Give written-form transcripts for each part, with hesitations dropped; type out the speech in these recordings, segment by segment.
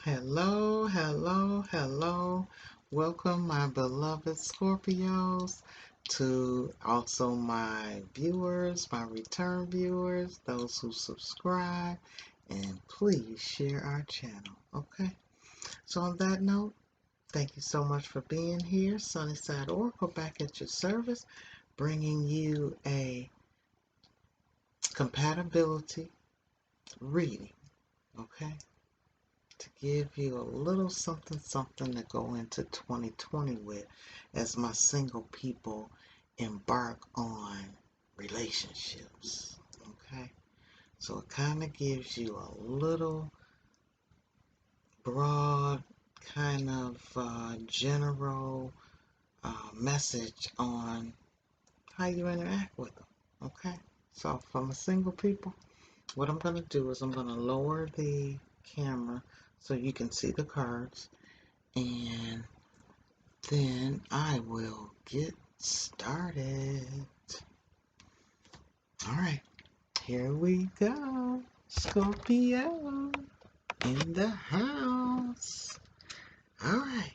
Hello, hello, hello. Welcome, my beloved Scorpios, to also my viewers, my return viewers, those who subscribe, and please share our channel, okay? So, on that note, thank you so much for being here. Sunnyside Oracle back at your service, bringing you a compatibility reading, okay? To give you a little something to go into 2020 with as my single people embark on relationships. Okay? So it kind of gives you a little broad, kind of general message on how you interact with them. Okay? So for my single people, what I'm going to do is I'm going to lower the camera so you can see the cards, and then I will get started. All right, here we go. Scorpio in the house. All right,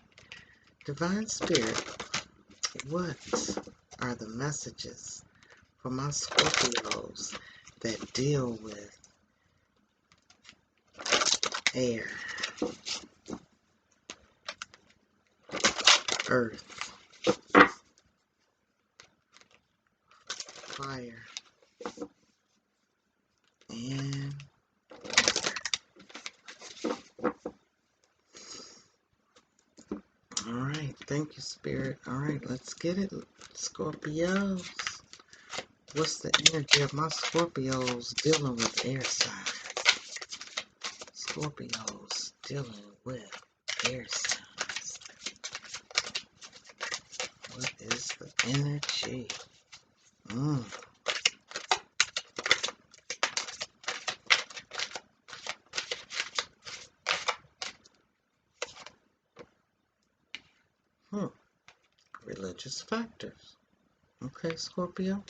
Divine Spirit, what are the messages for my Scorpios that deal with air, earth, fire, and all right, thank you, Spirit. All right, let's get it, Scorpios. What's the energy of my Scorpios dealing with air signs? Scorpios dealing with air signs. What is the energy? Religious factors. Okay, Scorpio.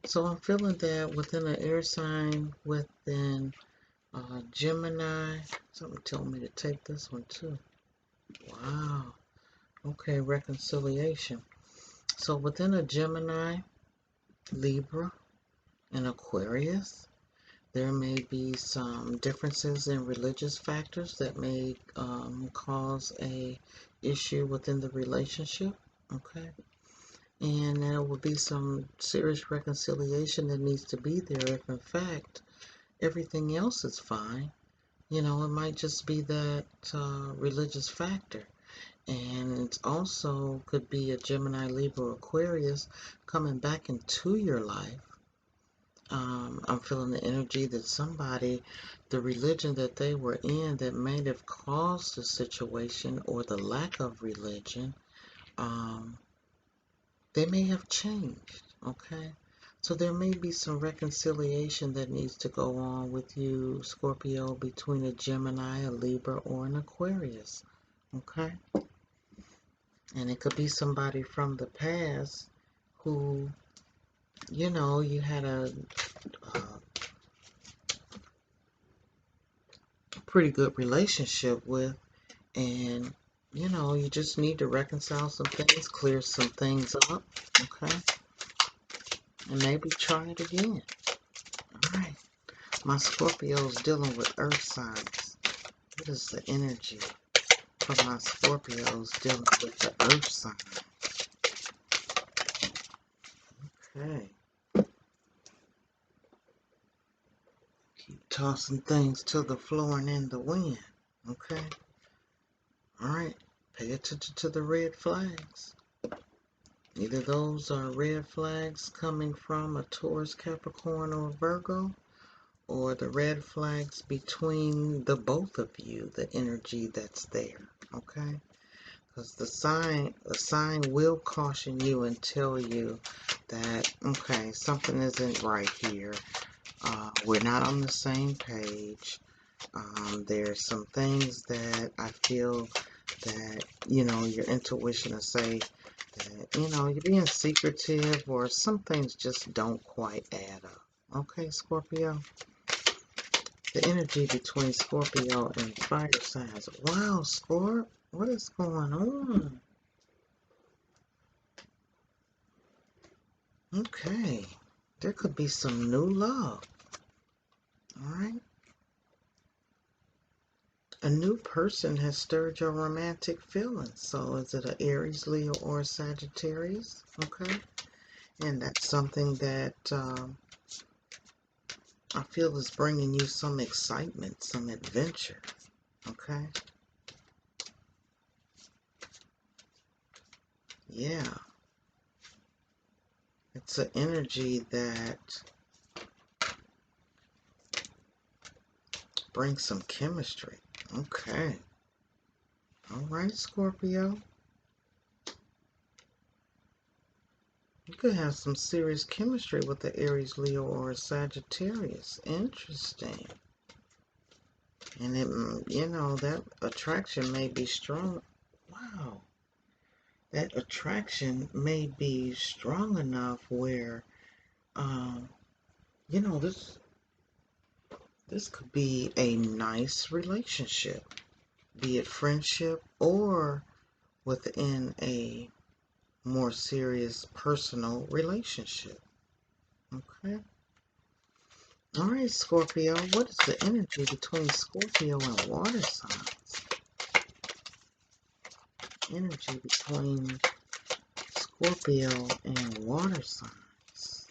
So I'm feeling that within an air sign, within Gemini, something told me to take this one too. Wow. Okay, reconciliation. So within a Gemini, Libra, and Aquarius, there may be some differences in religious factors that may cause a issue within the relationship. Okay. And there will be some serious reconciliation that needs to be there if, in fact, everything else is fine. You know, it might just be that religious factor. And it also could be a Gemini, Libra, Aquarius coming back into your life. I'm feeling the energy that somebody, the religion that they were in that may have caused the situation or the lack of religion, they may have changed, okay? So there may be some reconciliation that needs to go on with you, Scorpio, between a Gemini, a Libra, or an Aquarius, okay? And it could be somebody from the past who, you know, you had a pretty good relationship with, and you know, you just need to reconcile some things, clear some things up, okay? And maybe try it again. All right. My Scorpio's dealing with earth signs. What is the energy for my Scorpios dealing with the earth signs? Okay. Keep tossing things to the floor and in the wind. Okay. All right. Pay attention to the red flags. Either those are red flags coming from a Taurus, Capricorn, or Virgo, or the red flags between the both of you, the energy that's there. Okay. Because the sign will caution you and tell you that, okay, something isn't right here. We're not on the same page. There's some things that I feel that, you know, your intuition will say that, you know, you're being secretive, or some things just don't quite add up. Okay, Scorpio? The energy between Scorpio and fire signs. Wow, Scorp, what is going on? Okay, there could be some new love. All right. A new person has stirred your romantic feelings. So is it an Aries, Leo, or a Sagittarius? Okay. And that's something that I feel is bringing you some excitement, some adventure. Okay. Yeah. It's an energy that brings some chemistry. Okay. All right, Scorpio. You could have some serious chemistry with the Aries, Leo, or a Sagittarius. Interesting. And it, that attraction may be strong. Wow. That attraction may be strong enough where, um, this could be a nice relationship, be it friendship or within a more serious personal relationship. Okay. All right, Scorpio. What is the energy between Scorpio and water signs? Energy between Scorpio and water signs.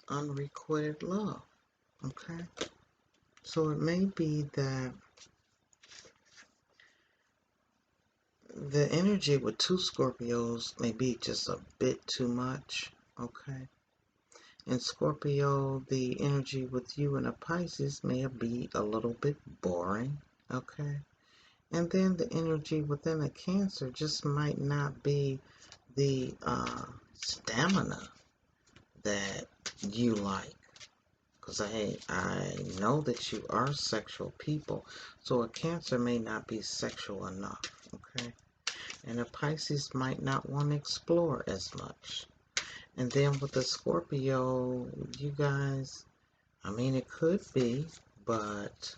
Unrequited love. Okay. So it may be that the energy with two Scorpios may be just a bit too much. Okay. In Scorpio, the energy with you and a Pisces may be a little bit boring. Okay. And then the energy within a Cancer just might not be the stamina that you like. Because I know that you are sexual people. So a Cancer may not be sexual enough. Okay. And a Pisces might not want to explore as much. And then with the Scorpio, you guys, I mean, it could be, but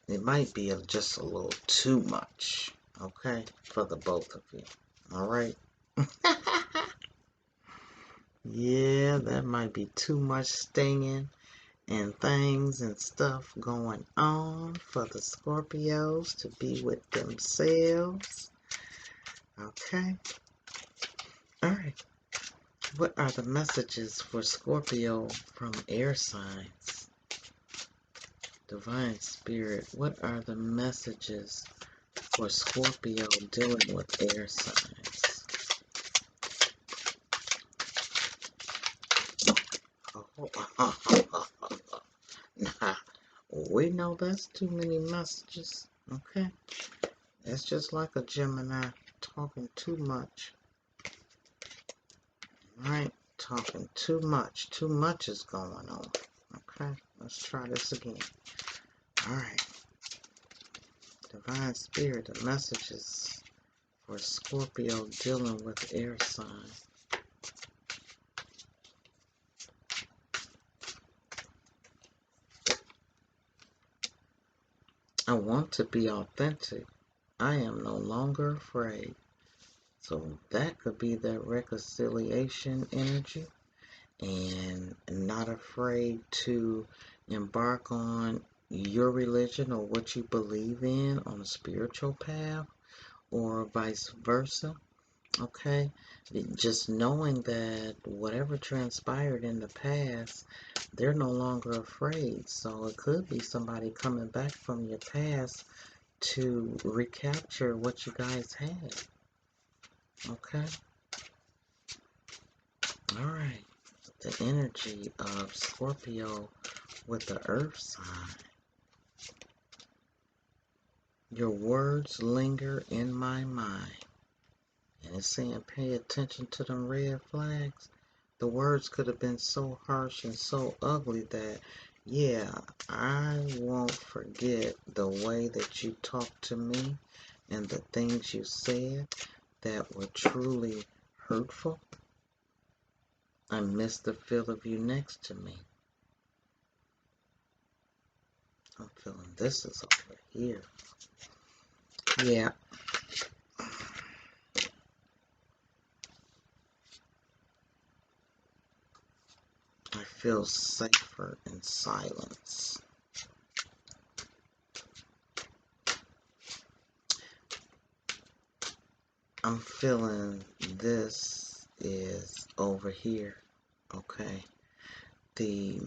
it might be just a little too much, okay, for the both of you. All right? Yeah, that might be too much stinging and things and stuff going on for the Scorpios to be with themselves. Okay? All right. What are the messages for Scorpio from air signs? Divine Spirit, what are the messages for Scorpio dealing with air signs? Oh, nah, we know that's too many messages, okay? It's just like a Gemini talking too much, right? Talking too much. Too much is going on, okay? Let's try this again. All right. Divine Spirit, the messages for Scorpio dealing with air sign. I want to be authentic. I am no longer afraid. So that could be that reconciliation energy and not afraid to embark on your religion or what you believe in on a spiritual path or vice versa. Okay, just knowing that whatever transpired in the past, they're no longer afraid. So it could be somebody coming back from your past to recapture what you guys had. Okay, all right. The energy of Scorpio with the earth sign. Your words linger in my mind. And it's saying pay attention to them red flags. The words could have been so harsh and so ugly that, yeah, I won't forget the way that you talked to me and the things you said. that were truly hurtful. I miss the feel of you next to me. I'm feeling this is over here. Yeah. I feel safer in silence. I'm feeling this is over here. Okay. The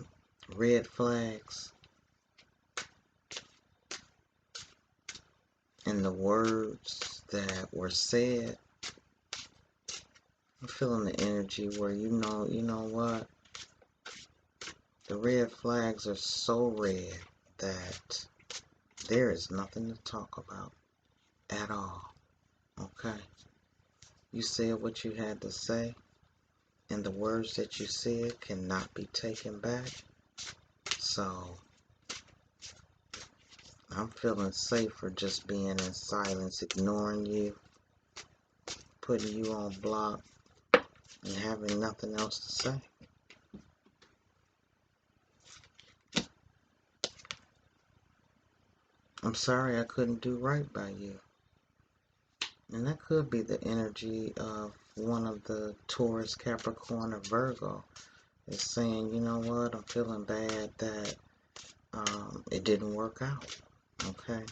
red flags and the words that were said. I'm feeling the energy where you know what? The red flags are so red that there is nothing to talk about at all. Okay? You said what you had to say, and the words that you said cannot be taken back. So, I'm feeling safer just being in silence, ignoring you, putting you on block, and having nothing else to say. I'm sorry I couldn't do right by you. And that could be the energy of one of the Taurus, Capricorn, or Virgo. Is saying, you know what, I'm feeling bad that it didn't work out. Okay?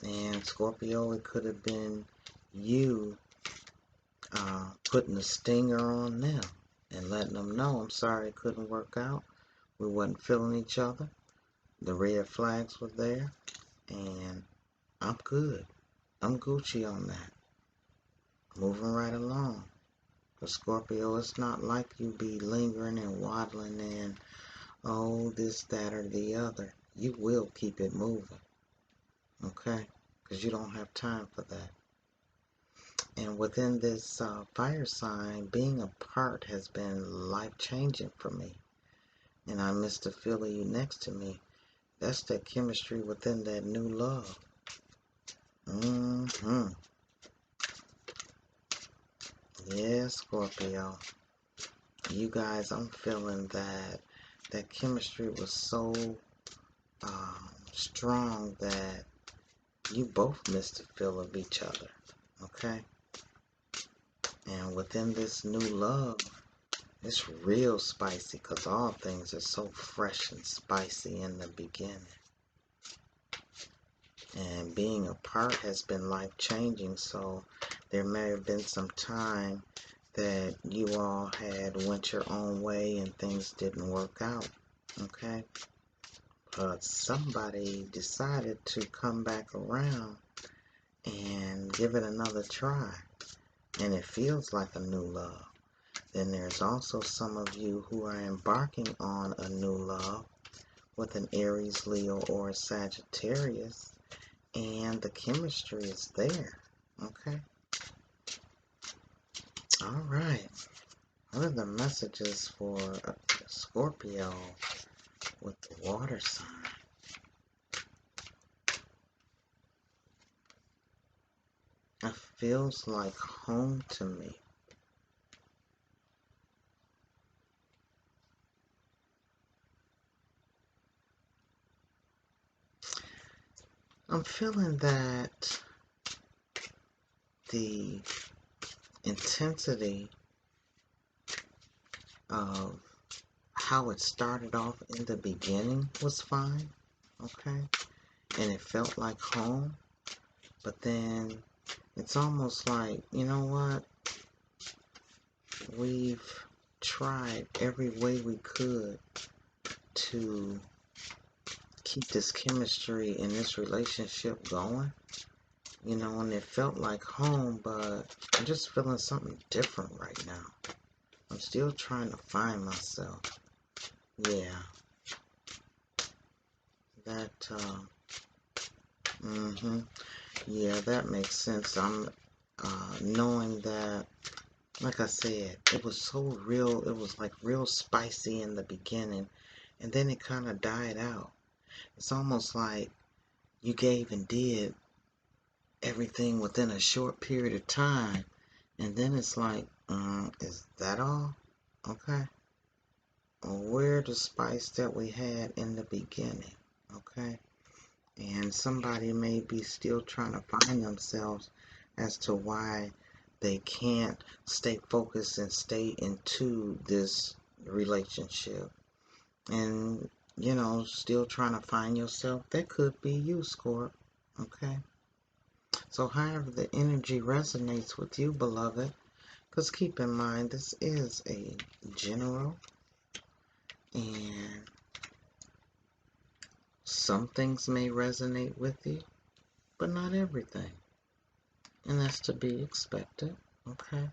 And Scorpio, it could have been you putting a stinger on them and letting them know, I'm sorry it couldn't work out. We wasn't feeling each other. The red flags were there. And I'm good. I'm Gucci on that. Moving right along. For Scorpio, it's not like you be lingering and waddling and, oh, this, that, or the other. You will keep it moving. Okay? Because you don't have time for that. And within this fire sign, being apart has been life-changing for me. And I miss the feel of you next to me. That's that chemistry within that new love. Yeah, Scorpio. You guys, I'm feeling that chemistry was so strong that you both missed the feel of each other. Okay? And within this new love, it's real spicy because all things are so fresh and spicy in the beginning. And being apart has been life-changing, so there may have been some time that you all had went your own way and things didn't work out. Okay? But somebody decided to come back around and give it another try. And it feels like a new love. Then there's also some of you who are embarking on a new love with an Aries, Leo, or a Sagittarius, and the chemistry is there. Okay? Alright. What are the messages for Scorpio with the water sign? It feels like home to me. I'm feeling that the intensity of how it started off in the beginning was fine, okay? And it felt like home, but then it's almost like, you know what? We've tried every way we could to keep this chemistry in this relationship going, you know, and it felt like home, but I'm just feeling something different right now. I'm still trying to find myself. Yeah. That, yeah, that makes sense. I'm knowing that, like I said, it was so real, it was like real spicy in the beginning, and then it kind of died out. It's almost like you gave and did everything within a short period of time. And then it's like, is that all? Okay. Where the spice that we had in the beginning? Okay. And somebody may be still trying to find themselves as to why they can't stay focused and stay into this relationship. And, still trying to find yourself. That could be you, Scorp. Okay. So however the energy resonates with you, beloved, because keep in mind, this is a general, and some things may resonate with you, but not everything. And that's to be expected, okay?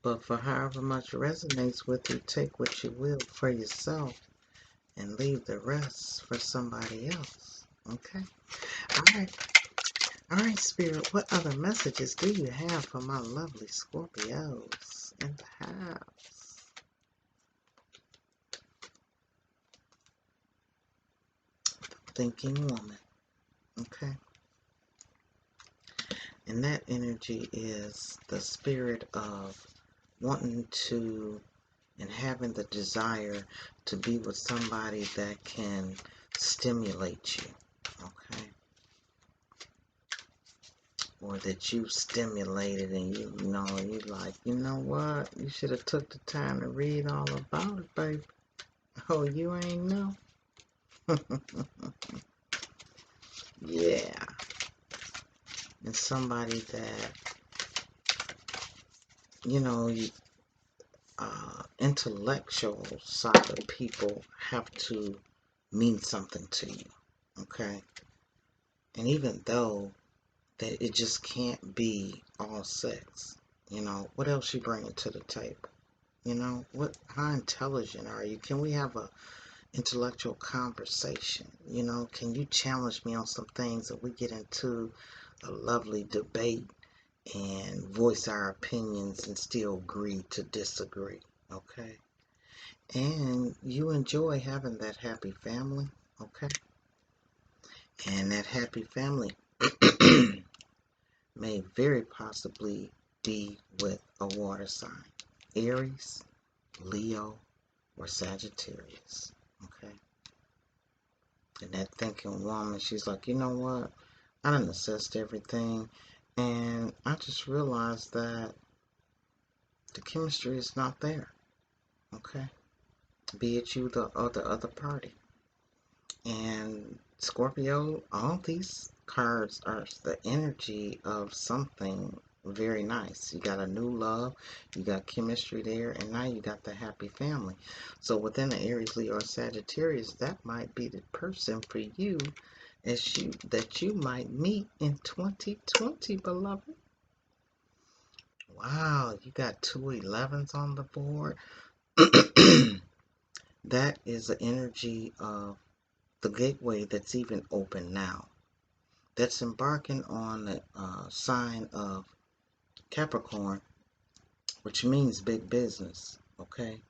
But for however much resonates with you, take what you will for yourself and leave the rest for somebody else, okay? All right, Spirit, what other messages do you have for my lovely Scorpios in the house? Thinking woman, okay? And that energy is the spirit of wanting to and having the desire to be with somebody that can stimulate you, okay? Or that you stimulated and you like, you know what? You should have took the time to read all about it, baby. Oh, you ain't know? Yeah. And somebody that, you intellectual side of people have to mean something to you, okay? And even though that it just can't be all sex, what else you bringing to the table? How intelligent are you? Can we have a intellectual conversation? Can you challenge me on some things that we get into a lovely debate and voice our opinions and still agree to disagree, okay? And you enjoy having that happy family, okay? And that happy family may very possibly be with a water sign, Aries, Leo, or Sagittarius, okay? And that thinking woman, she's like, you know what? I done assessed everything, and I just realized that the chemistry is not there, okay? Be it you or the other party. And Scorpio, all these cards are the energy of something very nice. You got a new love, you got chemistry there, and now you got the happy family. So within the Aries, Leo, or Sagittarius, that might be the person for you that you might meet in 2020, beloved. Wow, you got 2 11s on the board. That is the energy of the gateway that's even open now. That's embarking on the sign of Capricorn, which means big business, okay?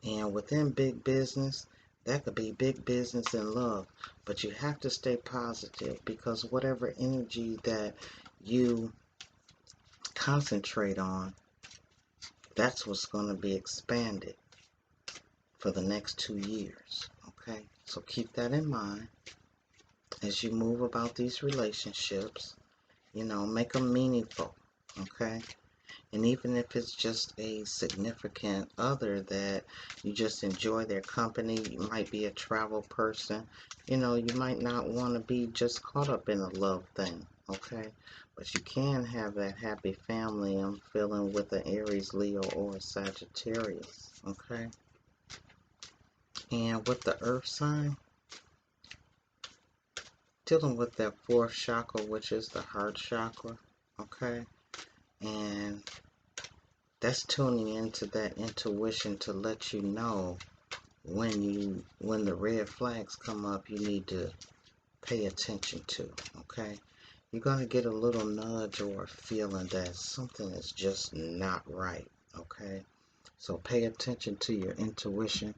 And within big business, that could be big business in love, but you have to stay positive because whatever energy that you concentrate on, that's what's going to be expanded for the next 2 years, okay? So keep that in mind as you move about these relationships. Make them meaningful, okay? And even if it's just a significant other that you just enjoy their company, you might be a travel person, you might not want to be just caught up in a love thing, okay? But you can have that happy family, I'm feeling, with an Aries, Leo, or a Sagittarius, okay? And with the earth sign, dealing with that fourth chakra, which is the heart chakra, okay? And that's tuning into that intuition to let you know when the red flags come up, you need to pay attention to, okay? You're going to get a little nudge or a feeling that something is just not right, okay? So pay attention to your intuition.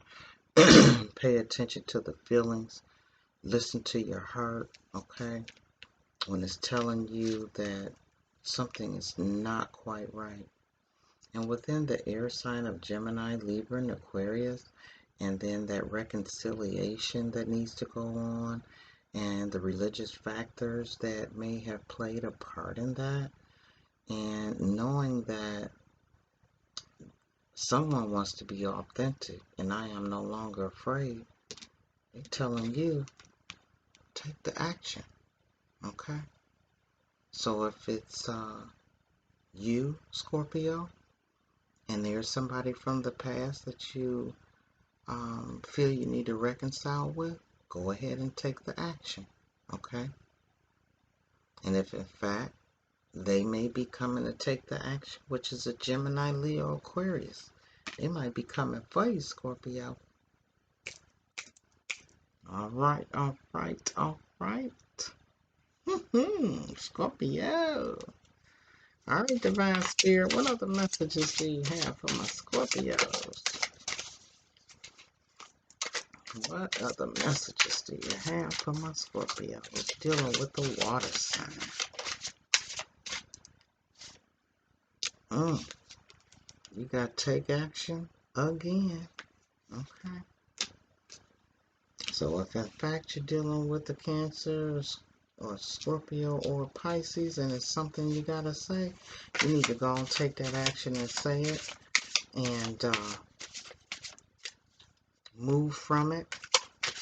Pay attention to the feelings. Listen to your heart, okay? when it's telling you that something is not quite right. And within the air sign of Gemini, Libra, and Aquarius, and then that reconciliation that needs to go on, and the religious factors that may have played a part in that, and knowing that someone wants to be authentic, and I am no longer afraid, they're telling you, take the action, okay? So if it's you, Scorpio, and there's somebody from the past that you feel you need to reconcile with, go ahead and take the action, okay? And if in fact they may be coming to take the action, which is a Gemini, Leo, Aquarius, they might be coming for you, Scorpio. All right, all right, all right. Scorpio. All right, Divine Spirit, what other messages do you have for my Scorpios? What other messages do you have for my Scorpios dealing with the water sign? You got to take action again. Okay. So if in fact you're dealing with the Cancer or Scorpio or Pisces and it's something you got to say, you need to go and take that action and say it and move from it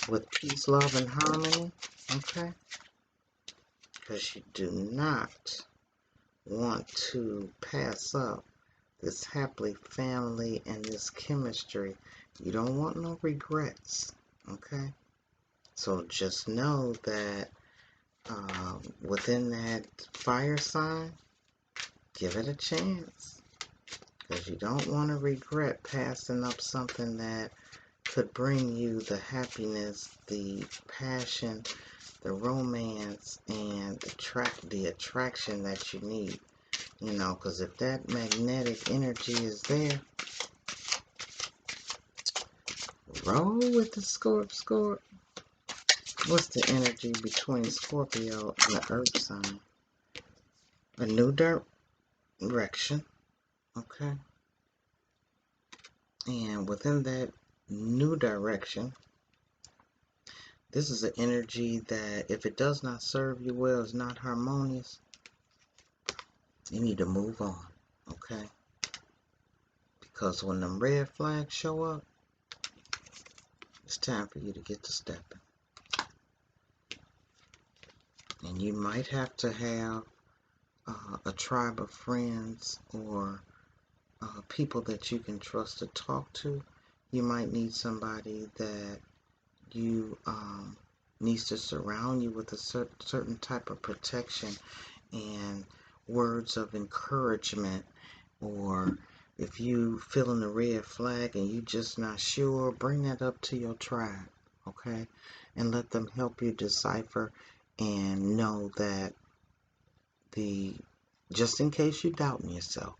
with peace, love, and harmony. Okay? Because you do not want to pass up this happily family and this chemistry. You don't want no regrets. Okay? So just know that within that fire sign, give it a chance. Because you don't want to regret passing up something that could bring you the happiness, the passion, the romance, and the attraction that you need. You know, because if that magnetic energy is there, roll with the Scorp. What's the energy between Scorpio and the Earth sign? A new direction, okay? And within that new direction, this is an energy that if it does not serve you well, is not harmonious, you need to move on, okay? Because when them red flags show up, it's time for you to get to stepping. And you might have to have a tribe of friends or people that you can trust to talk to. You might need somebody that you needs to surround you with a certain type of protection and words of encouragement. Or if you feeling the red flag and you just not sure, bring that up to your tribe, okay? And let them help you decipher and know that just in case you're doubting yourself,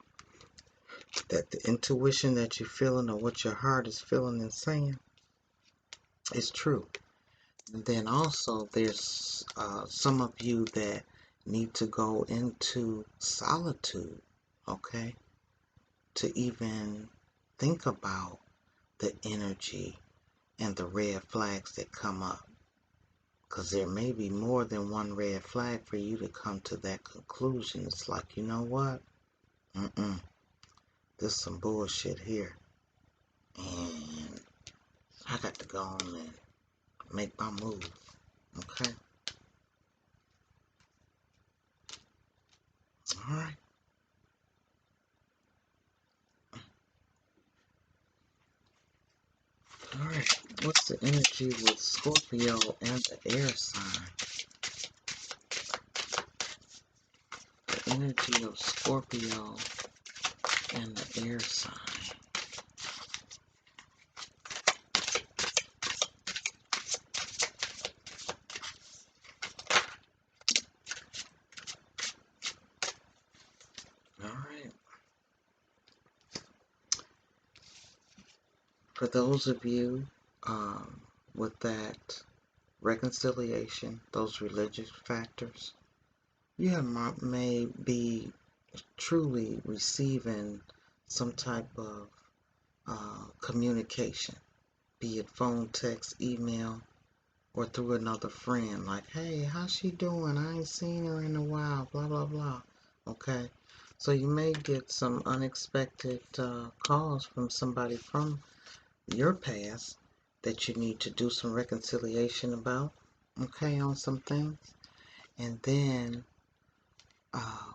that the intuition that you're feeling or what your heart is feeling and saying is true. And then also there's some of you that need to go into solitude, okay, to even think about the energy and the red flags that come up. Because there may be more than one red flag for you to come to that conclusion. It's like, you know what? There's some bullshit here. And I got to go on and make my move. Okay? Alright. Alright. What's the energy with Scorpio and the air sign? The energy of Scorpio and the air sign. Alright. For those of you with that reconciliation, those religious factors, may be truly receiving some type of communication, be it phone, text, email, or through another friend, like, hey, how's she doing? I ain't seen her in a while, blah, blah, blah. Okay? So you may get some unexpected calls from somebody from your past that you need to do some reconciliation about, okay, on some things. And then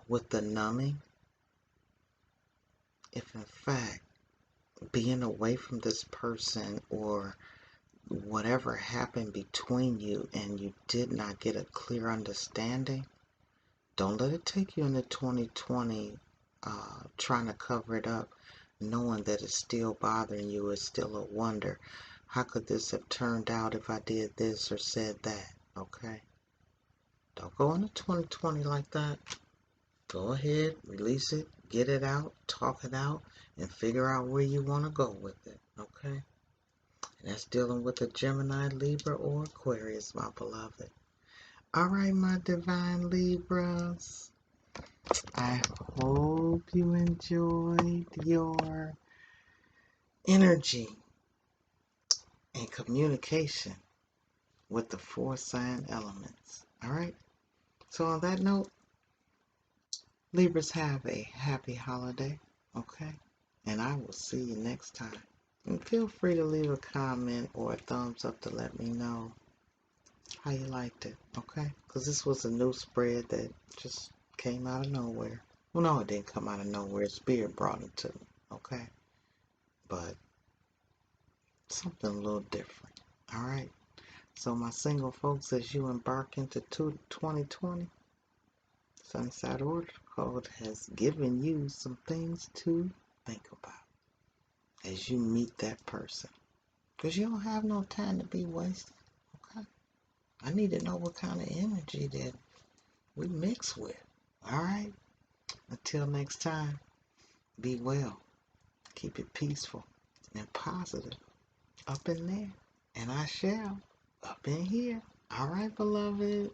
with the numbing, if in fact being away from this person or whatever happened between you and you did not get a clear understanding, don't let it take you into 2020 trying to cover it up, knowing that it's still bothering you. It's still a wonder. How could this have turned out if I did this or said that? Okay? Don't go into 2020 like that. Go ahead, release it, get it out, talk it out, and figure out where you want to go with it. Okay? And that's dealing with a Gemini, Libra, or Aquarius, my beloved. All right, my divine Libras. I hope you enjoyed your energy and communication with the 4 sign elements. All right? So on that note, Libras, have a happy holiday. Okay? And I will see you next time. And feel free to leave a comment or a thumbs up to let me know how you liked it. Okay? Because this was a new spread that just came out of nowhere. Well, no, it didn't come out of nowhere. Spirit brought it to me. Okay? But something a little different. All right? So my single folks, as you embark into 2020, Sunside Order Code has given you some things to think about as you meet that person. Because you don't have no time to be wasted. Okay? I need to know what kind of energy that we mix with. All right? Until next time, be well. Keep it peaceful and positive up in there. And I shall up in here. All right, beloved.